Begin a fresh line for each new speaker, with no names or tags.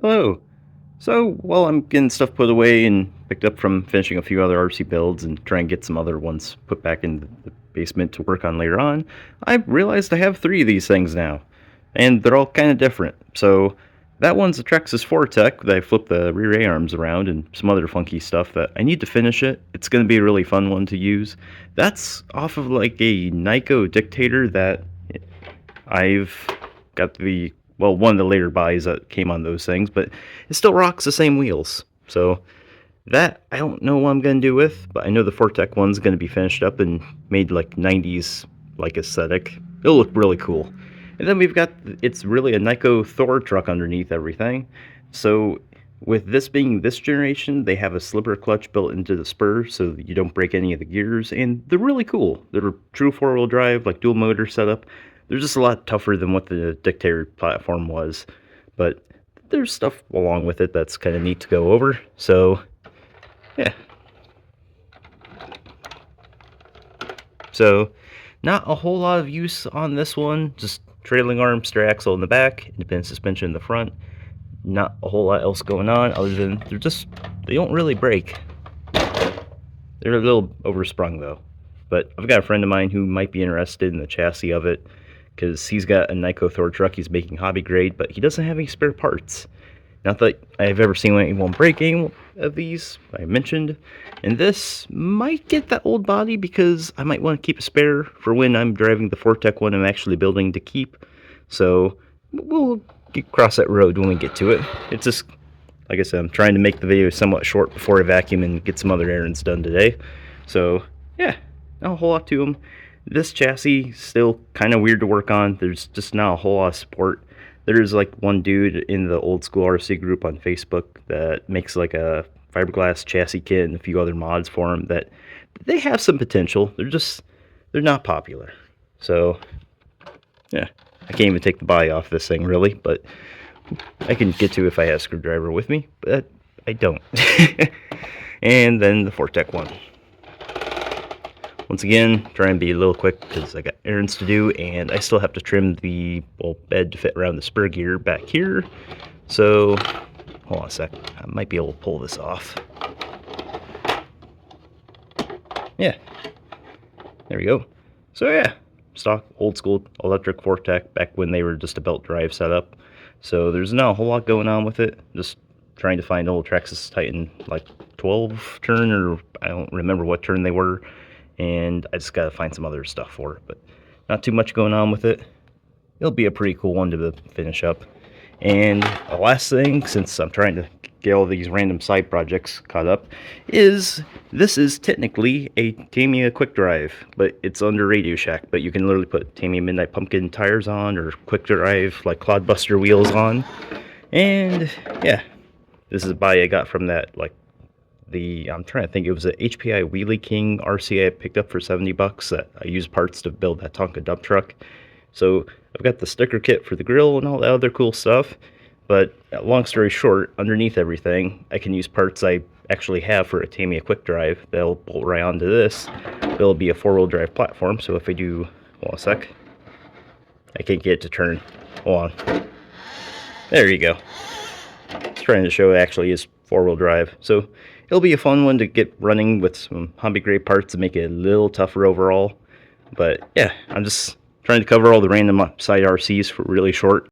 Hello. So, while I'm getting stuff put away and picked up from finishing a few other RC builds and trying to get some other ones put back in the basement to work on later on, I realized I have three of these things now. And they're all kind of different. So, that one's a Trexus Fortec that I flipped the rear A arms around and some other funky stuff that I need to finish it. It's going to be a really fun one to use. That's off of like a Nyko Dictator that I've got one of the later buys that came on those things, but it still rocks the same wheels. So that I don't know what I'm gonna do with, but I know the Fortec one's gonna be finished up and made like 90s like aesthetic. It'll look really cool. And then we've got it's really a Nyko Thor truck underneath everything. So with this being this generation, they have a slipper clutch built into the spur so that you don't break any of the gears, and they're really cool. They're true four-wheel drive, like dual motor setup. They're just a lot tougher than what the Dictator platform was, but there's stuff along with it that's kind of neat to go over. So, yeah. So, not a whole lot of use on this one. Just trailing arm, steer axle in the back, independent suspension in the front. Not a whole lot else going on other than they don't really break. They're a little oversprung though. But I've got a friend of mine who might be interested in the chassis of it, because he's got a Nyko Thor truck he's making hobby grade, but he doesn't have any spare parts. Not that I've ever seen anyone break any of these, I mentioned. And this might get that old body because I might want to keep a spare for when I'm driving the Fortec one I'm actually building to keep. So we'll cross that road when we get to it. It's just, like I said, I'm trying to make the video somewhat short before I vacuum and get some other errands done today. So yeah, not a whole lot to them. This chassis still kind of weird to work on. There's just not a whole lot of support. There's like one dude in the old school RC group on Facebook that makes like a fiberglass chassis kit and a few other mods for them that they have some potential. They're not popular. So yeah, I can't even take the body off this thing really, but I can get to if I have a screwdriver with me, but I don't. And then the Fortec one. Once again, try and be a little quick because I got errands to do, and I still have to trim the bed to fit around the spur gear back here. So, hold on a sec. I might be able to pull this off. Yeah. There we go. So yeah, stock old school electric Fortec back when they were just a belt drive setup. So there's not a whole lot going on with it. Just trying to find old Traxxas Titan like 12 turn, or I don't remember what turn they were. And I just gotta find some other stuff for it, but not too much going on with it. It'll be a pretty cool one to finish up. And the last thing, since I'm trying to get all these random side projects caught up, is this is technically a Tamiya Quick Drive, but it's under Radio Shack. But you can literally put Tamiya Midnight Pumpkin tires on, or Quick Drive like Clodbuster wheels on. And yeah, this is a buy I got from that I'm trying to think, it was a HPI Wheelie King RC I picked up for 70 bucks that I used parts to build that Tonka dump truck. So I've got the sticker kit for the grill and all that other cool stuff, but long story short, underneath everything, I can use parts I actually have for a Tamiya Quick Drive that'll bolt right onto this. It'll be a four-wheel drive platform, so if I do, hold on a sec, I can't get it to turn. Hold on. There you go. It's trying to show it actually is four-wheel drive. So it'll be a fun one to get running with some hobby grade parts to make it a little tougher overall. But yeah, I'm just trying to cover all the random side RCs for really short.